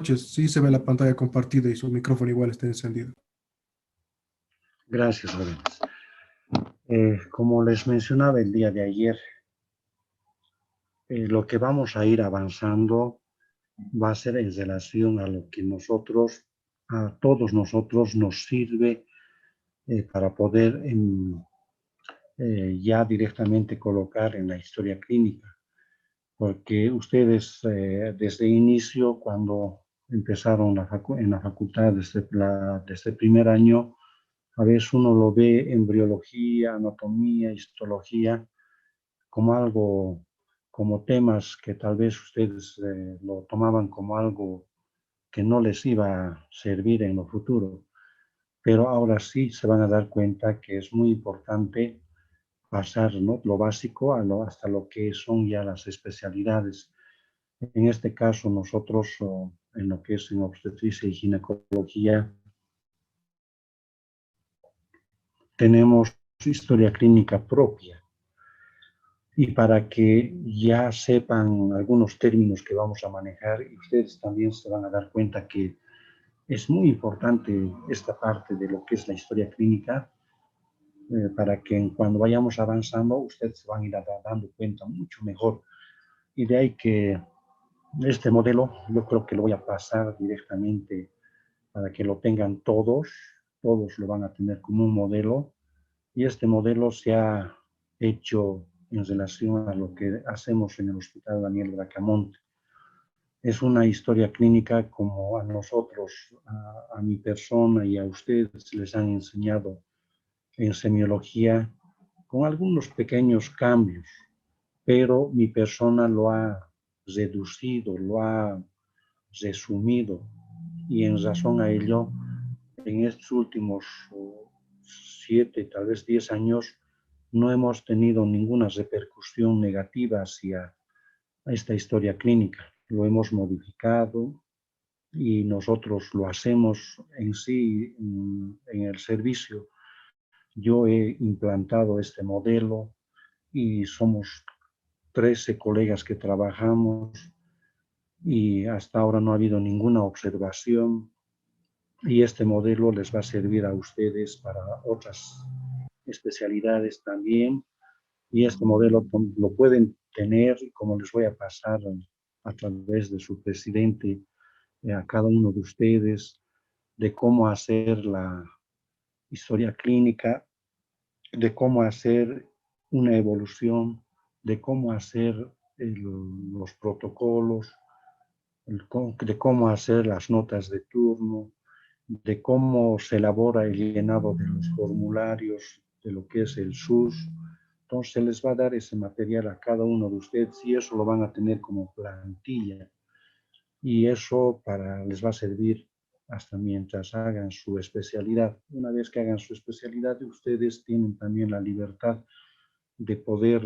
noches. Sí se ve la pantalla compartida y su micrófono igual está encendido. Gracias, jóvenes. Como les mencionaba el día de ayer, lo que vamos a ir avanzando va a ser en relación a lo que a todos nosotros nos sirve para poder ya directamente colocar en la historia clínica. Porque ustedes desde inicio, cuando empezaron en la facultad desde el primer año, a veces uno lo ve embriología, anatomía, histología, como algo, como temas que tal vez ustedes lo tomaban como algo que no les iba a servir en lo futuro. Pero ahora sí se van a dar cuenta que es muy importante pasar, ¿no?, lo básico hasta lo que son ya las especialidades. En este caso, nosotros, en lo que es en obstetricia y ginecología, tenemos historia clínica propia. Y para que ya sepan algunos términos que vamos a manejar, y ustedes también se van a dar cuenta que es muy importante esta parte de lo que es la historia clínica, para que cuando vayamos avanzando, ustedes se van a ir dando cuenta mucho mejor. Y de ahí que este modelo, yo creo que lo voy a pasar directamente para que lo tengan todos lo van a tener como un modelo, y este modelo se ha hecho en relación a lo que hacemos en el Hospital Daniel Bracamonte. Es una historia clínica como a nosotros, a mi persona y a ustedes les han enseñado en semiología, con algunos pequeños cambios, pero mi persona lo ha reducido, lo ha resumido, y en razón a ello, en estos últimos 7, tal vez 10 años, no hemos tenido ninguna repercusión negativa hacia esta historia clínica. Lo hemos modificado y nosotros lo hacemos en sí, en el servicio. Yo he implantado este modelo y somos 13 colegas que trabajamos, y hasta ahora no ha habido ninguna observación, y este modelo les va a servir a ustedes para otras especialidades también, y este modelo lo pueden tener, como les voy a pasar a través de su presidente a cada uno de ustedes, de cómo hacer la historia clínica, de cómo hacer una evolución, de cómo hacer los protocolos, de cómo hacer las notas de turno, de cómo se elabora el llenado de los formularios, de lo que es el SUS. Entonces se les va a dar ese material a cada uno de ustedes, y eso lo van a tener como plantilla. Y eso les va a servir hasta mientras hagan su especialidad. Una vez que hagan su especialidad, ustedes tienen también la libertad de poder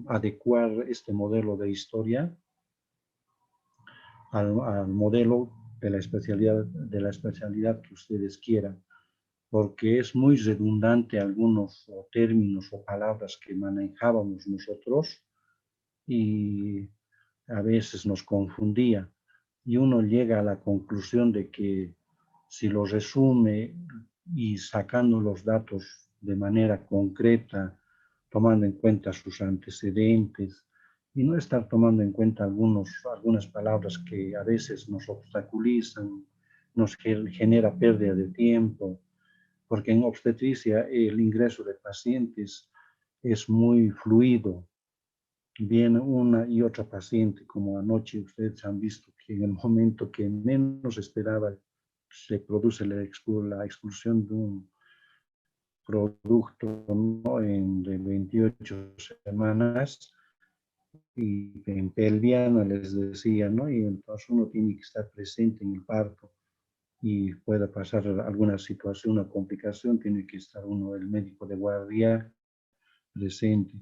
adecuar este modelo de historia al modelo de la especialidad que ustedes quieran, porque es muy redundante algunos términos o palabras que manejábamos nosotros, y a veces nos confundía, y uno llega a la conclusión de que si lo resume y sacando los datos de manera concreta, tomando en cuenta sus antecedentes, y no estar tomando en cuenta algunas palabras que a veces nos obstaculizan, nos genera pérdida de tiempo, porque en obstetricia el ingreso de pacientes es muy fluido. Viene una y otra paciente, como anoche ustedes han visto que en el momento que menos esperaba se produce la expulsión de un producto, ¿no?, de 28 semanas, y en pelviana les decía, ¿no? Y entonces uno tiene que estar presente en el parto, y puede pasar alguna situación, una complicación, tiene que estar uno, el médico de guardia, presente.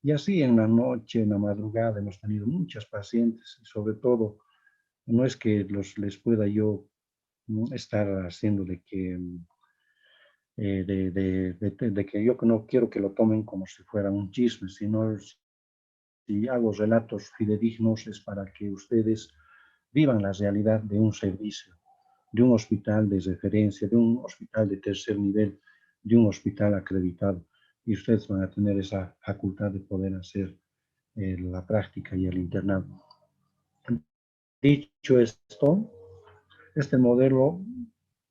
Y así en la noche, en la madrugada, hemos tenido muchas pacientes, y sobre todo, no es que les pueda yo, ¿no?, estar haciendo de que yo no quiero que lo tomen como si fuera un chisme, sino si hago relatos fidedignos es para que ustedes vivan la realidad de un servicio, de un hospital de referencia, de un hospital de tercer nivel, de un hospital acreditado. Y ustedes van a tener esa facultad de poder hacer la práctica y el internado. Dicho esto, este modelo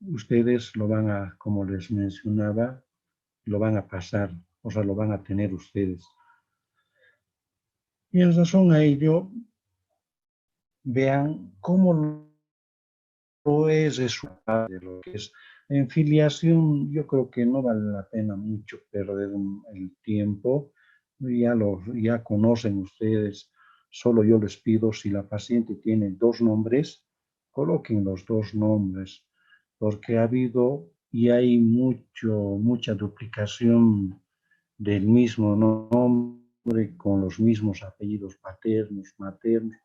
ustedes lo van a, como les mencionaba, lo van a pasar, o sea, lo van a tener ustedes. Y en razón a ello, vean cómo lo es resultado de lo que es. En filiación, yo creo que no vale la pena mucho perder el tiempo. Ya conocen ustedes, solo yo les pido, si la paciente tiene 2 nombres, coloquen los 2 nombres, porque ha habido y hay mucha duplicación del mismo nombre con los mismos apellidos paternos, maternos,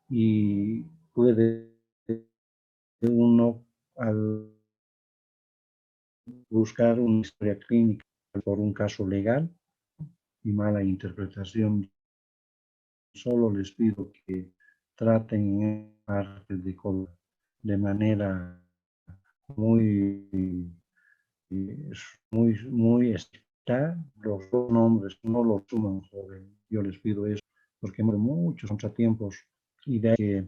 y puede uno al buscar una historia clínica por un caso legal y mala interpretación. Solo les pido que traten en parte de manera muy, muy estricta. Los 2 nombres no los suman, joven. Yo les pido eso porque hay muchos contratiempos y de ahí que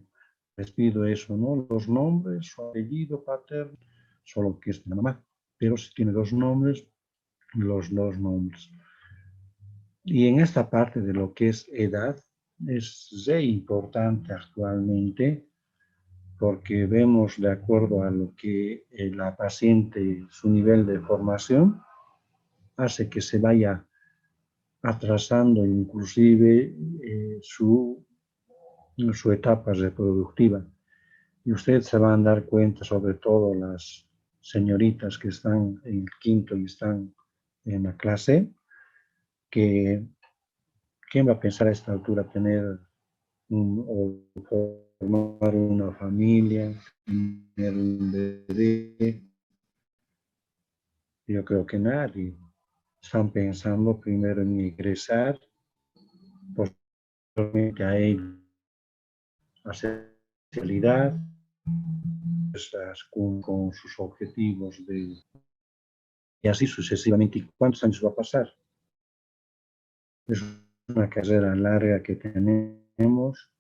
les pido eso, ¿no? Los nombres, su apellido paterno, solo que es la mamá. Pero si tiene 2 nombres, los 2 nombres. Y en esta parte de lo que es edad, es re importante actualmente porque vemos de acuerdo a lo que la paciente, su nivel de formación, hace que se vaya atrasando inclusive su etapa reproductiva. Y ustedes se van a dar cuenta, sobre todo las señoritas que están en el quinto y están en la clase, que ¿quién va a pensar a esta altura tener o formar una familia, tener un bebé? Yo creo que nadie. Están pensando primero en ingresar, posteriormente a ello hacer realidad, con sus objetivos y así sucesivamente. ¿Y cuántos años va a pasar? Es una carrera larga que tenemos,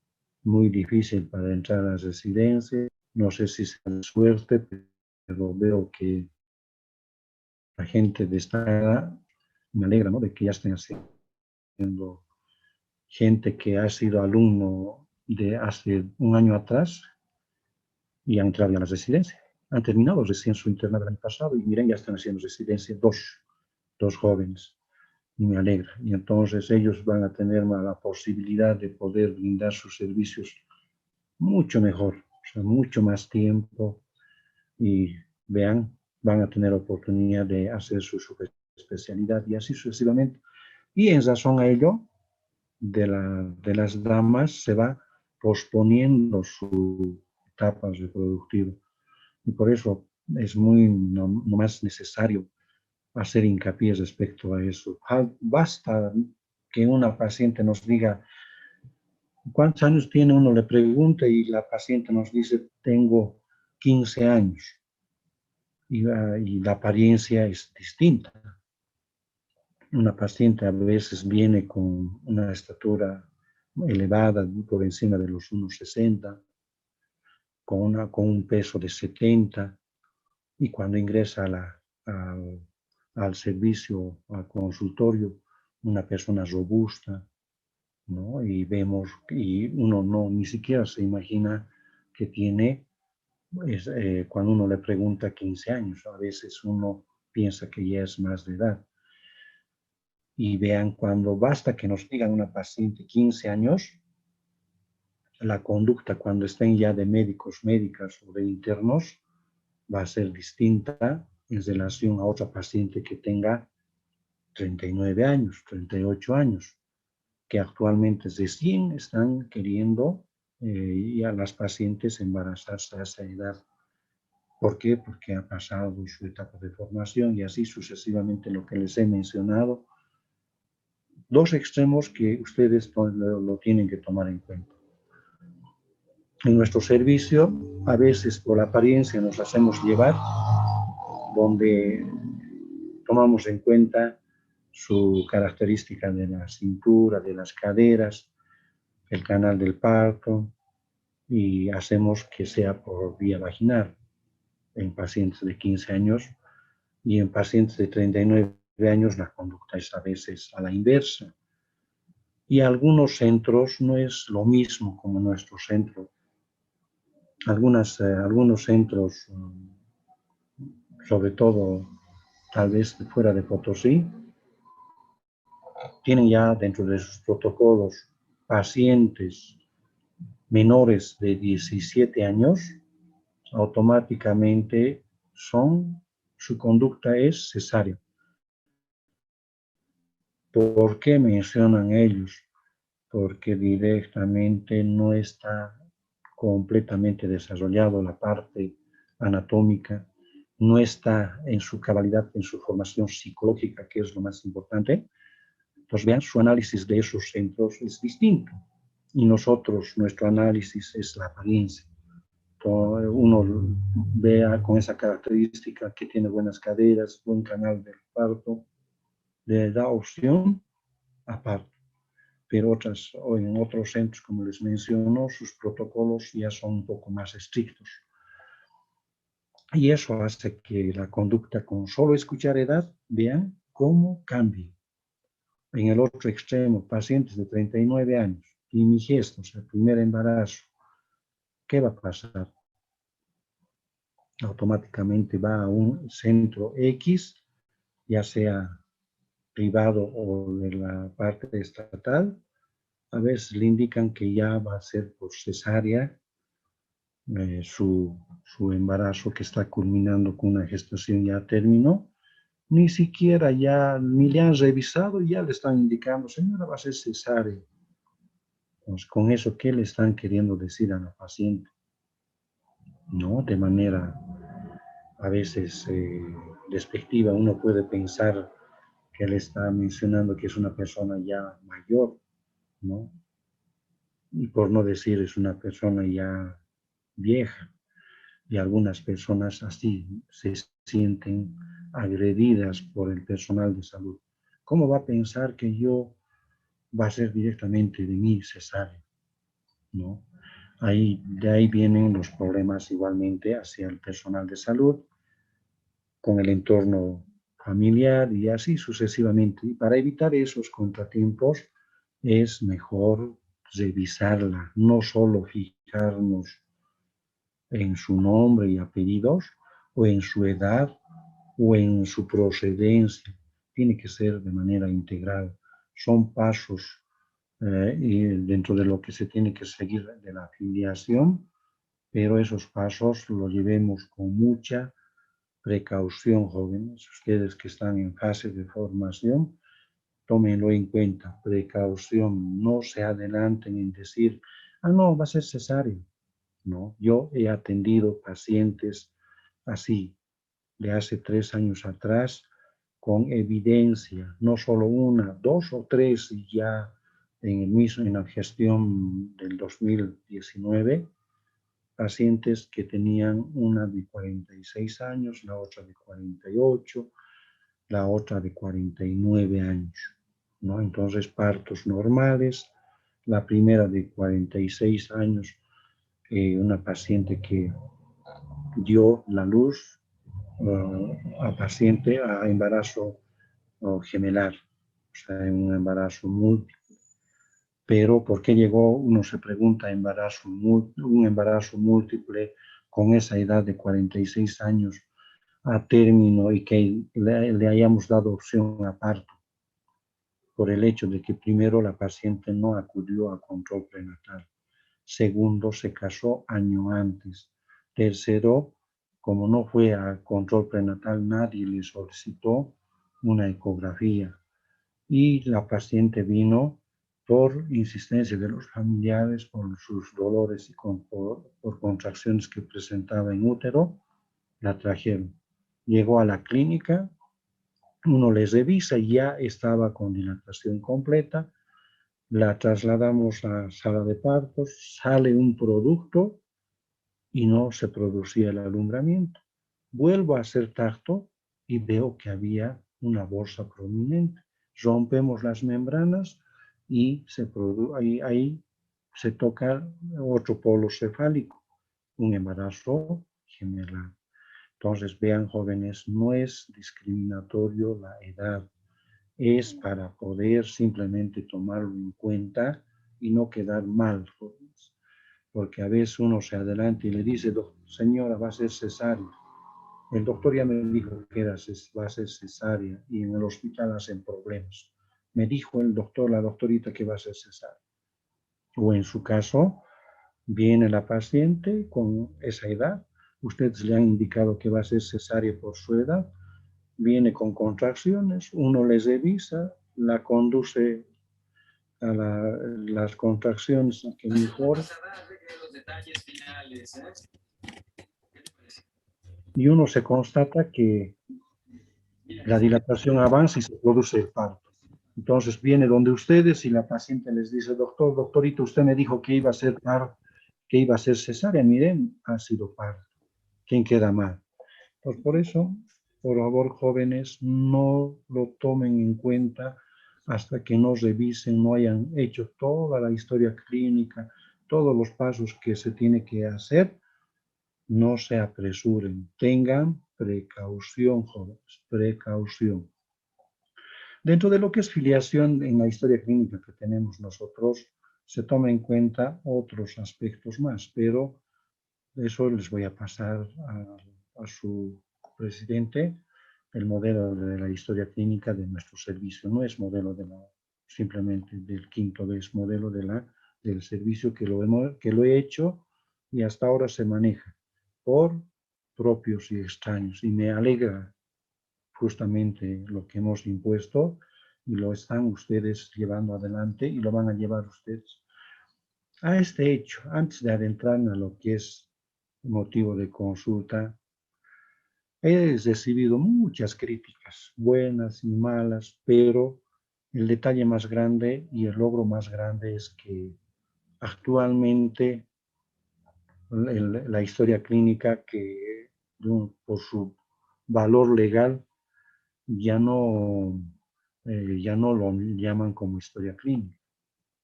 muy difícil para entrar a la residencia. No sé si es suerte, pero veo que la gente de esta edad, me alegra, ¿no?, de que ya estén haciendo gente que ha sido alumno de hace un año atrás y han entrado a la residencia. Han terminado recién su internado el año pasado y miren, ya están haciendo residencia dos jóvenes. Y me alegra. Y entonces ellos van a tener la posibilidad de poder brindar sus servicios mucho mejor, o sea, mucho más tiempo, y vean, van a tener oportunidad de hacer su especialidad y así sucesivamente. Y en razón a ello, de las damas se va posponiendo su etapa reproductiva. Y por eso es muy no más necesario hacer hincapié respecto a eso. Basta que una paciente nos diga cuántos años tiene, uno le pregunta y la paciente nos dice tengo 15 años y la apariencia es distinta. Una paciente a veces viene con una estatura elevada por encima de los 1,60, con un peso de 70, y cuando ingresa al servicio, al consultorio, una persona robusta, ¿no? Y vemos, y uno no ni siquiera se imagina que tiene, cuando uno le pregunta 15 años, a veces uno piensa que ya es más de edad. Y vean, cuando basta que nos digan una paciente 15 años, la conducta cuando estén ya de médicos, médicas o de internos va a ser distinta en relación a otra paciente que tenga 39 años, 38 años, que actualmente recién están queriendo ya las pacientes embarazarse a esa edad. ¿Por qué? Porque ha pasado su etapa de formación y así sucesivamente lo que les he mencionado. 2 extremos que ustedes lo tienen que tomar en cuenta. En nuestro servicio, a veces por la apariencia nos hacemos llevar, donde tomamos en cuenta su característica de la cintura, de las caderas, el canal del parto, y hacemos que sea por vía vaginal en pacientes de 15 años, y en pacientes de 39 años la conducta es a veces a la inversa. Y algunos centros no es lo mismo como nuestro centro. Algunos centros, sobre todo tal vez fuera de Potosí, tienen ya dentro de sus protocolos pacientes menores de 17 años, automáticamente su conducta es cesárea. ¿Por qué mencionan ellos? Porque directamente no está completamente desarrollado la parte anatómica, no está en su cabalidad, en su formación psicológica, que es lo más importante. Entonces, vean, su análisis de esos centros es distinto. Y nosotros, nuestro análisis es la apariencia. Entonces, uno vea con esa característica que tiene buenas caderas, buen canal del parto, le da opción aparte. Pero en otros centros, como les menciono, sus protocolos ya son un poco más estrictos. Y eso hace que la conducta con solo escuchar edad, vean cómo cambia. En el otro extremo, pacientes de 39 años, primigestos, el primer embarazo, ¿qué va a pasar? Automáticamente va a un centro X, ya sea privado o de la parte estatal. A veces le indican que ya va a ser por cesárea su embarazo, que está culminando con una gestación ya a término. Ni siquiera ya, ni le han revisado, ya le están indicando, señora, va a ser cesárea. Entonces, con eso, ¿qué le están queriendo decir a la paciente? ¿No? De manera a veces despectiva, uno puede pensar que le está mencionando que es una persona ya mayor, ¿no? Y por no decir es una persona ya vieja. Y algunas personas así se sienten agredidas por el personal de salud. ¿Cómo va a pensar que yo va a ser directamente de mí cesárea? ¿No? De ahí vienen los problemas igualmente hacia el personal de salud, con el entorno familiar y así sucesivamente. Y para evitar esos contratiempos es mejor revisarla, no solo fijarnos en su nombre y apellidos, o en su edad, o en su procedencia. Tiene que ser de manera integral. Son pasos y dentro de lo que se tiene que seguir de la afiliación, pero esos pasos los llevemos con mucha precaución, jóvenes. Ustedes que están en fase de formación, tómenlo en cuenta. Precaución, no se adelanten en decir, no, va a ser cesárea. No, yo he atendido pacientes así, de hace 3 años atrás, con evidencia, no solo una, 2 o 3, y ya en la gestión del 2019, pacientes que tenían una de 46 años, la otra de 48, la otra de 49 años, ¿no? Entonces, partos normales, la primera de 46 años, una paciente que dio la luz a paciente a embarazo gemelar, o sea, un embarazo múltiple. Pero ¿por qué llegó, uno se pregunta, un embarazo múltiple con esa edad de 46 años a término y que le hayamos dado opción a parto? Por el hecho de que primero la paciente no acudió a control prenatal. Segundo, se casó año antes. Tercero, como no fue a control prenatal, nadie le solicitó una ecografía. Y la paciente vino por insistencia de los familiares, por sus dolores y por contracciones que presentaba en útero, la trajeron. Llegó a la clínica, uno les revisa y ya estaba con dilatación completa, la trasladamos a sala de partos, sale un producto y no se producía el alumbramiento. Vuelvo a hacer tacto y veo que había una bolsa prominente. Rompemos las membranas y ahí se toca otro polo cefálico, un embarazo gemelar. Entonces, vean, jóvenes, no es discriminatorio la edad, es para poder simplemente tomarlo en cuenta y no quedar mal, jóvenes. Porque a veces uno se adelanta y le dice, señora, va a ser cesárea. El doctor ya me dijo que va a ser cesárea y en el hospital hacen problemas. Me dijo el doctor, la doctorita, que va a ser cesárea. O en su caso, viene la paciente con esa edad, ustedes le han indicado que va a ser cesárea por su edad, viene con contracciones, uno les revisa, la conduce a las contracciones que mejor. Y uno se constata que la dilatación avanza y se produce el parto. Entonces viene donde ustedes y la paciente les dice, doctorito, usted me dijo que iba a ser parto, que iba a ser cesárea, miren, ha sido parto. ¿Quién queda mal? Pues por eso, por favor, jóvenes, no lo tomen en cuenta hasta que no revisen, no hayan hecho toda la historia clínica, todos los pasos que se tiene que hacer. No se apresuren, tengan precaución, jóvenes, precaución. Dentro de lo que es filiación en la historia clínica que tenemos nosotros, se toma en cuenta otros aspectos más, pero eso les voy a pasar a su presidente, el modelo de la historia clínica de nuestro servicio. No es modelo simplemente del quinto B, es modelo del servicio que lo he hecho y hasta ahora se maneja por propios y extraños. Y me alegra justamente lo que hemos impuesto y lo están ustedes llevando adelante y lo van a llevar ustedes. A este hecho, antes de adentrar a lo que es motivo de consulta, he recibido muchas críticas, buenas y malas, pero el detalle más grande y el logro más grande es que actualmente la historia clínica, que por su valor legal, ya no lo llaman como historia clínica,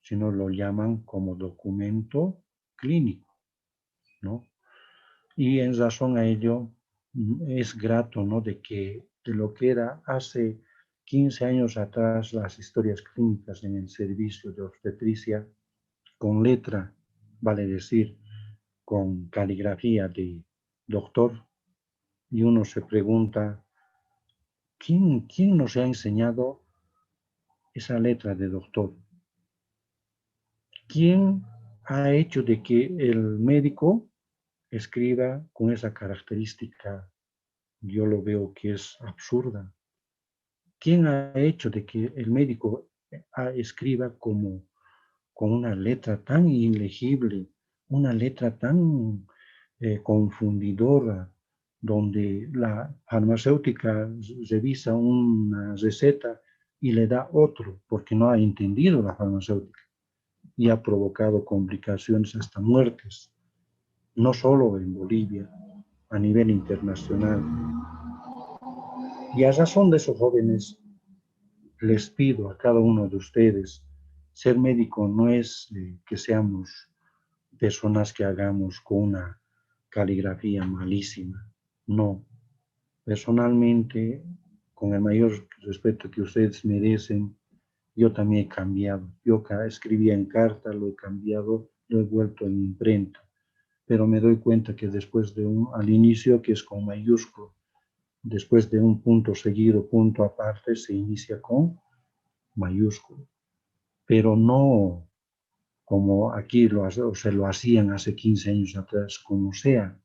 sino lo llaman como documento clínico, ¿no? Y en razón a ello, es grato, ¿no?, de lo que era hace 15 años atrás las historias clínicas en el servicio de obstetricia, con letra, vale decir, con caligrafía de doctor, y uno se pregunta, ¿quién nos ha enseñado esa letra de doctor? ¿Quién ha hecho de que el médico escriba con esa característica? Yo lo veo que es absurda. ¿Quién ha hecho de que el médico escriba con una letra tan ilegible, una letra tan confundidora, donde la farmacéutica revisa una receta y le da otro, porque no ha entendido la farmacéutica y ha provocado complicaciones hasta muertes, no solo en Bolivia, a nivel internacional? Y a razón de esos jóvenes, les pido a cada uno de ustedes, ser médico no es que seamos personas que hagamos con una caligrafía malísima, no. Personalmente, con el mayor respeto que ustedes merecen, yo también he cambiado. Yo escribía en carta, lo he cambiado, lo he vuelto en imprenta, pero me doy cuenta que después al inicio, que es con mayúsculo, después de un punto seguido, punto aparte, se inicia con mayúsculo, pero no como aquí se lo hacían hace 15 años atrás, como sea,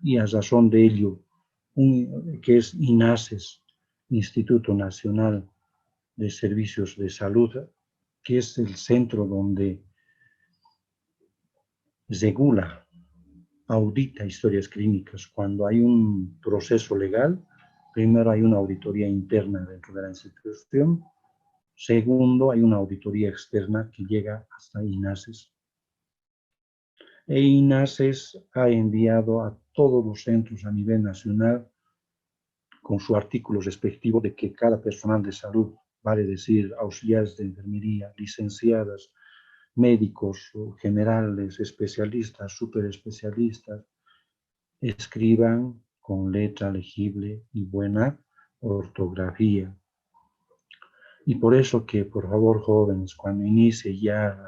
y a razón de ello, que es INASES, Instituto Nacional de Servicios de Salud, que es el centro donde regula, audita historias clínicas. Cuando hay un proceso legal, primero hay una auditoría interna dentro de la institución Segundo, hay una auditoría externa que llega hasta INASES. E INASES ha enviado a todos los centros a nivel nacional con su artículo respectivo de que cada personal de salud, vale decir, auxiliares de enfermería, licenciadas, médicos generales, especialistas, superespecialistas, escriban con letra legible y buena ortografía. Y por eso que, por favor, jóvenes, cuando inicie ya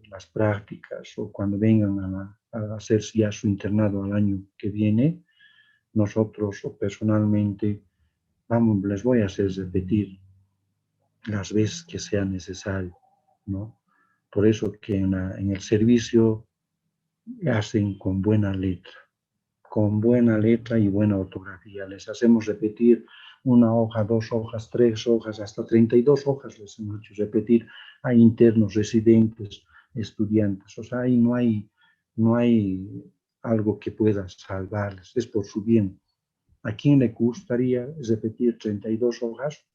las prácticas o cuando vengan a hacer ya su internado al año que viene, nosotros o personalmente, vamos, les voy a hacer repetir las veces que sea necesario, ¿no? Por eso que en el servicio hacen con buena letra y buena ortografía. Les hacemos repetir una hoja, 2 hojas, 3 hojas, hasta 32 hojas les hemos hecho repetir a internos, residentes, estudiantes. O sea, ahí no hay algo que pueda salvarles, es por su bien. ¿A quién le gustaría repetir 32 hojas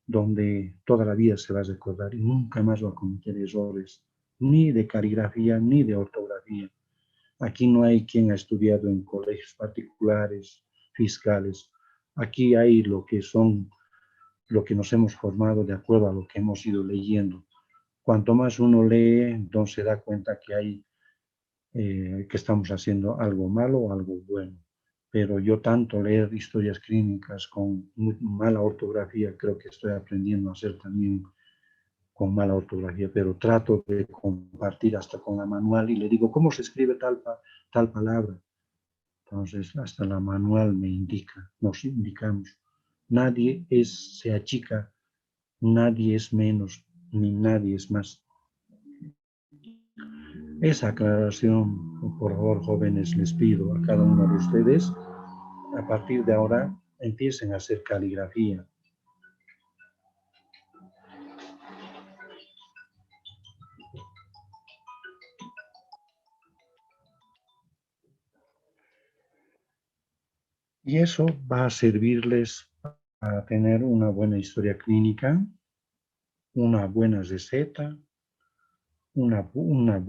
donde toda la vida se va a recordar y nunca más va a cometer errores, ni de caligrafía ni de ortografía? Aquí no hay quien ha estudiado en colegios particulares, fiscales. Aquí hay lo que nos hemos formado de acuerdo a lo que hemos ido leyendo. Cuanto más uno lee, entonces se da cuenta que estamos haciendo algo malo o algo bueno. Pero yo tanto leer historias clínicas con mala ortografía, creo que estoy aprendiendo a hacer también con mala ortografía, pero trato de compartir hasta con la manual y le digo, ¿cómo se escribe tal palabra? Entonces, hasta la manual nos indicamos. Nadie se achica, nadie es menos, ni nadie es más. Esa aclaración, por favor, jóvenes, les pido a cada uno de ustedes, a partir de ahora, empiecen a hacer caligrafía. Y eso va a servirles para tener una buena historia clínica, una buena receta, una buena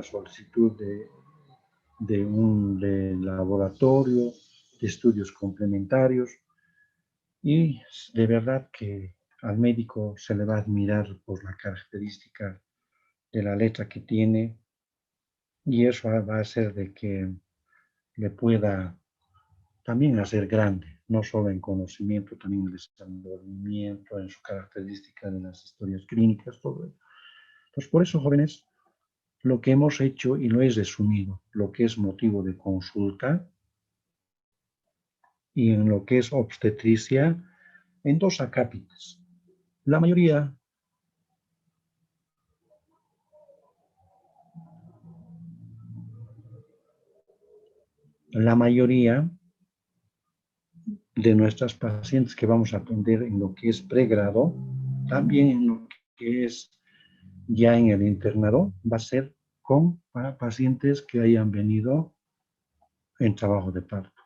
solicitud de laboratorio, de estudios complementarios, y de verdad que al médico se le va a admirar por la característica de la letra que tiene, y eso va a hacer de que le pueda también hacer grande, no solo en conocimiento, también en desenvolvimiento, en su característica de las historias clínicas, todo eso. Entonces, por eso, jóvenes, lo que hemos hecho, y lo he resumido, lo que es motivo de consulta y en lo que es obstetricia, en 2 acápites. La mayoría de nuestras pacientes que vamos a atender en lo que es pregrado, también en lo que es ya en el internado, va a ser para pacientes que hayan venido en trabajo de parto.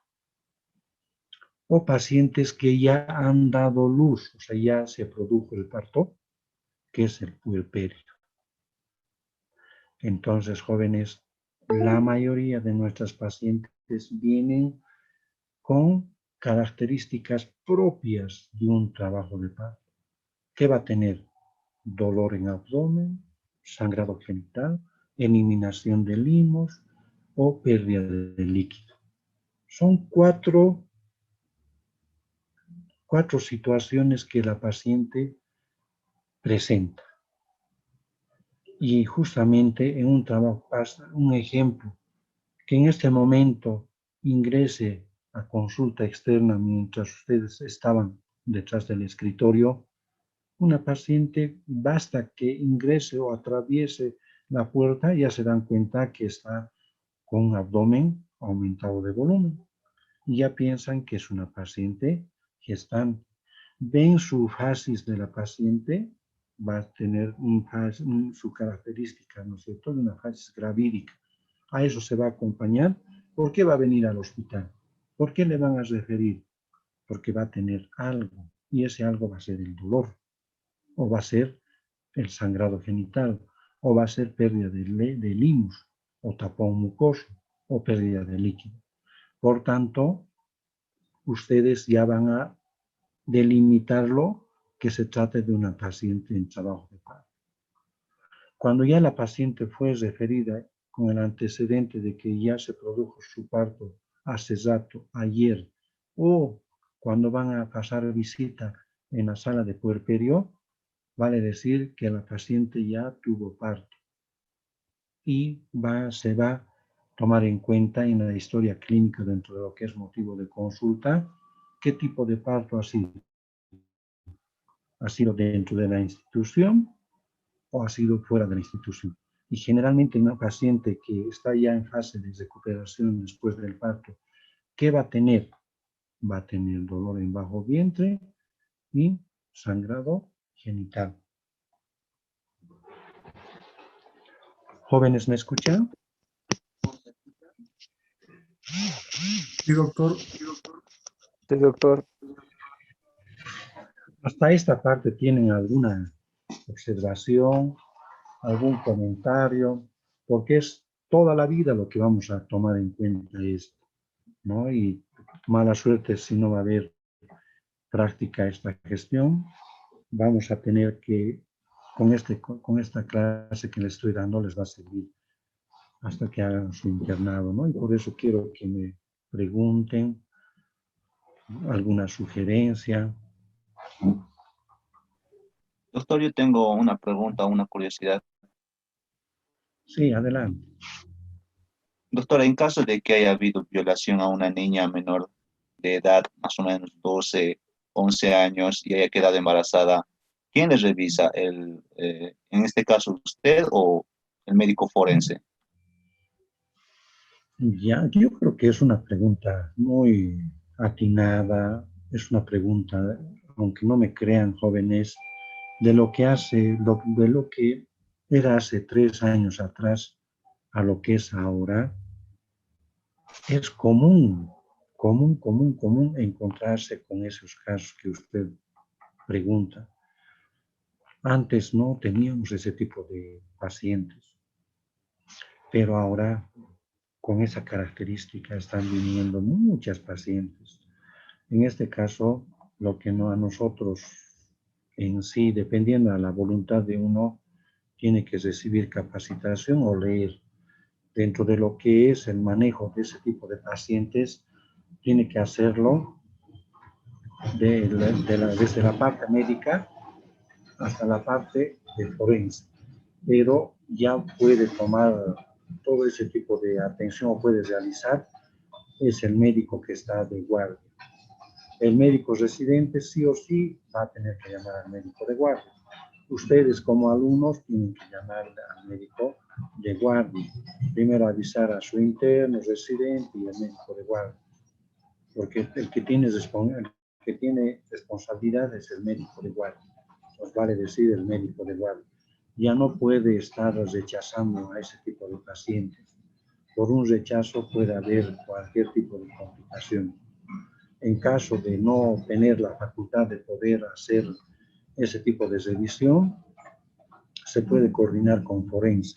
O pacientes que ya han dado luz, o sea, ya se produjo el parto, que es el puerperio. Entonces, jóvenes, la mayoría de nuestras pacientes vienen con características propias de un trabajo de parto. ¿Qué va a tener? Dolor en abdomen, sangrado genital, eliminación de limos o pérdida de líquido. Son cuatro situaciones que la paciente presenta. Y justamente en un trabajo, un ejemplo, que en este momento ingrese a consulta externa mientras ustedes estaban detrás del escritorio, una paciente basta que ingrese o atraviese la puerta y ya se dan cuenta que está con un abdomen aumentado de volumen. Y ya piensan que es una paciente gestante. Ven su fasis de la paciente, va a tener su característica, ¿no es cierto?, de una fasis gravídica. A eso se va a acompañar. ¿Por qué va a venir al hospital? ¿Por qué le van a referir? Porque va a tener algo y ese algo va a ser el dolor, o va a ser el sangrado genital, o va a ser pérdida de limus, o tapón mucoso, o pérdida de líquido. Por tanto, ustedes ya van a delimitarlo que se trate de una paciente en trabajo de parto. Cuando ya la paciente fue referida con el antecedente de que ya se produjo su parto hace rato, ayer, o cuando van a pasar visita en la sala de puerperio, vale decir que la paciente ya tuvo parto y se va a tomar en cuenta en la historia clínica dentro de lo que es motivo de consulta qué tipo de parto ha sido. ¿Ha sido dentro de la institución o ha sido fuera de la institución? Y generalmente una paciente que está ya en fase de recuperación después del parto, ¿qué va a tener? Va a tener dolor en bajo vientre y sangrado genital. ¿Jóvenes me escuchan? Sí, doctor. Sí, doctor. Hasta esta parte, ¿tienen alguna observación, algún comentario? Porque es toda la vida lo que vamos a tomar en cuenta esto, ¿no? Y mala suerte si no va a haber práctica esta gestión, vamos a tener que, con esta clase que les estoy dando, les va a servir hasta que hagan su internado, ¿no? Y por eso quiero que me pregunten alguna sugerencia. Doctor, yo tengo una pregunta, una curiosidad. Sí, adelante. Doctor, en caso de que haya habido violación a una niña menor de edad, más o menos 12, 11 años, y haya quedado embarazada, ¿quién le revisa? En este caso, usted o el médico forense? Ya, yo creo que es una pregunta muy atinada, es una pregunta, aunque no me crean jóvenes, de lo que de lo que era hace 3 años atrás a lo que es ahora. Es común encontrarse con esos casos que usted pregunta. Antes no teníamos ese tipo de pacientes, pero ahora con esa característica están viniendo muchas pacientes. En este caso, lo que no a nosotros en sí, dependiendo de la voluntad de uno, tiene que recibir capacitación o leer. Dentro de lo que es el manejo de ese tipo de pacientes, tiene que hacerlo desde la parte médica hasta la parte de forense, pero ya puede tomar todo ese tipo de atención o puede realizar es el médico que está de guardia. El médico residente sí o sí va a tener que llamar al médico de guardia. Ustedes como alumnos tienen que llamar al médico de guardia. Primero avisar a su interno, residente y al médico de guardia. Porque el que tiene responsabilidad es el médico de guardia. Nos vale decir el médico de guardia. Ya no puede estar rechazando a ese tipo de pacientes. Por un rechazo puede haber cualquier tipo de complicación. En caso de no tener la facultad de poder hacer ese tipo de revisión, se puede coordinar con forense.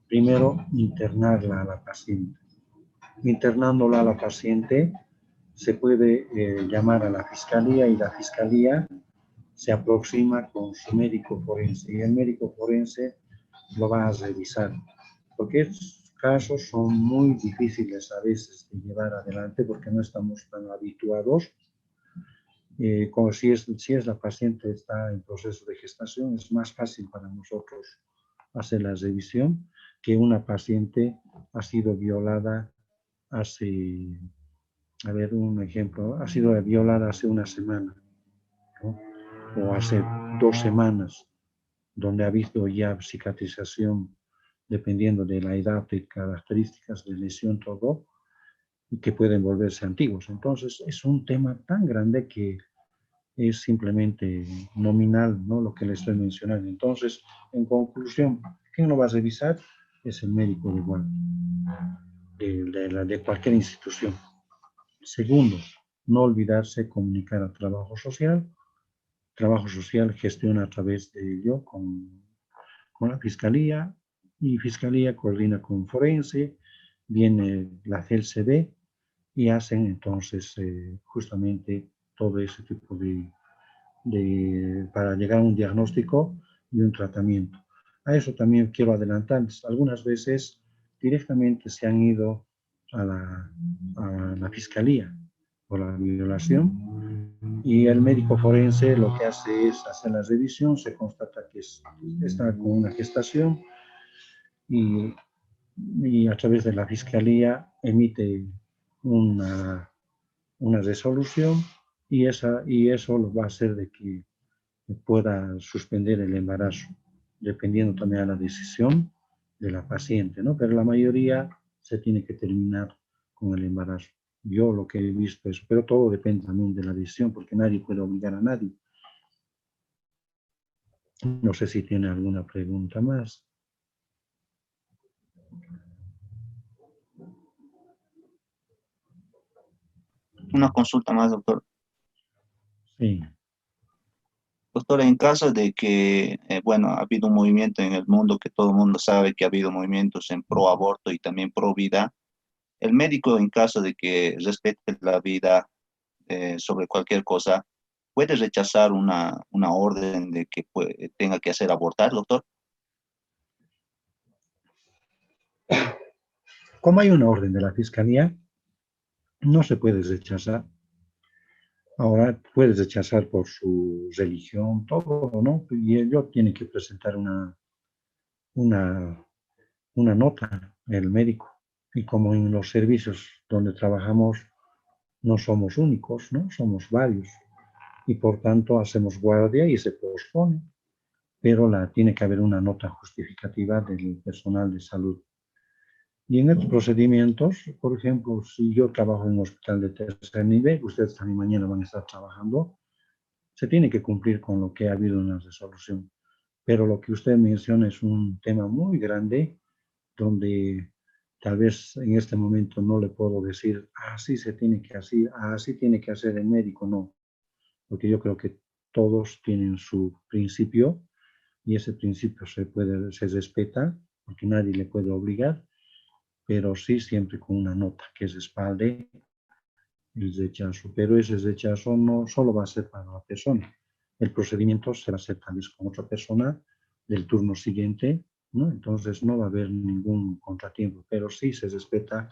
Primero, internarla a la paciente. Internándola a la paciente, se puede llamar a la fiscalía y la fiscalía se aproxima con su médico forense y el médico forense lo va a revisar. Porque estos casos son muy difíciles a veces de llevar adelante porque no estamos tan habituados. Como si la paciente está en proceso de gestación, es más fácil para nosotros hacer la revisión que una paciente ha sido violada hace, a ver, un ejemplo, ha sido violada hace una semana, ¿no? O hace 2 semanas, donde ha habido ya cicatrización, dependiendo de la edad, de características de lesión, todo, y que pueden volverse antiguos. Entonces, es un tema tan grande que es simplemente nominal, ¿no? Lo que le estoy mencionando. Entonces, en conclusión, ¿quién lo va a revisar? Es el médico de guardia de cualquier institución. Segundo, no olvidarse comunicar al trabajo social trabajo social gestiona a través de yo con la fiscalía, y fiscalía coordina con forense, viene la CLCD y hacen entonces justamente todo ese tipo para llegar a un diagnóstico y un tratamiento. A eso también quiero adelantar, algunas veces directamente se han ido a la fiscalía por la violación y el médico forense lo que hace es hacer la revisión, se constata que está con una gestación y a través de la fiscalía emite una resolución y eso lo va a hacer de que pueda suspender el embarazo, dependiendo también de la decisión de la paciente, ¿no? Pero la mayoría se tiene que terminar con el embarazo. Yo lo que he visto es, pero todo depende también de la decisión, porque nadie puede obligar a nadie. No sé si tiene alguna pregunta más. Una consulta más, doctor. Sí. Doctor, en caso de que, bueno, ha habido un movimiento en el mundo que todo el mundo sabe que ha habido movimientos en pro aborto y también pro vida, el médico en caso de que respete la vida sobre cualquier cosa, ¿puede rechazar una orden de que tenga que hacer abortar, doctor? Como hay una orden de la fiscalía, no se puede rechazar. Ahora puedes rechazar por su religión, todo, ¿no? Y ello tiene que presentar una nota, el médico. Y como en los servicios donde trabajamos no somos únicos, ¿no? Somos varios. Y por tanto hacemos guardia y se pospone. Pero tiene que haber una nota justificativa del personal de salud. Y en estos procedimientos, por ejemplo, si yo trabajo en un hospital de tercer nivel, ustedes también mañana van a estar trabajando, se tiene que cumplir con lo que ha habido en la resolución. Pero lo que usted menciona es un tema muy grande, donde tal vez en este momento no le puedo decir, así se tiene que hacer, así tiene que hacer el médico, no. Porque yo creo que todos tienen su principio y ese principio se respeta, porque nadie le puede obligar, pero sí siempre con una nota que respalde el rechazo. Pero ese rechazo no solo va a ser para la persona. El procedimiento se va a hacer tal vez con otra persona del turno siguiente, ¿no? Entonces no va a haber ningún contratiempo, pero sí se respeta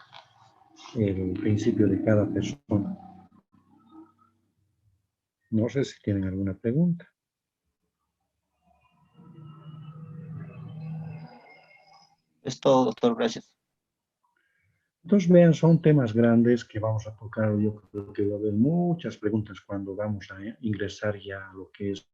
el principio de cada persona. No sé si tienen alguna pregunta. Es todo, doctor, gracias. Entonces, vean, son temas grandes que vamos a tocar. Yo creo que va a haber muchas preguntas cuando vamos a ingresar ya a lo que es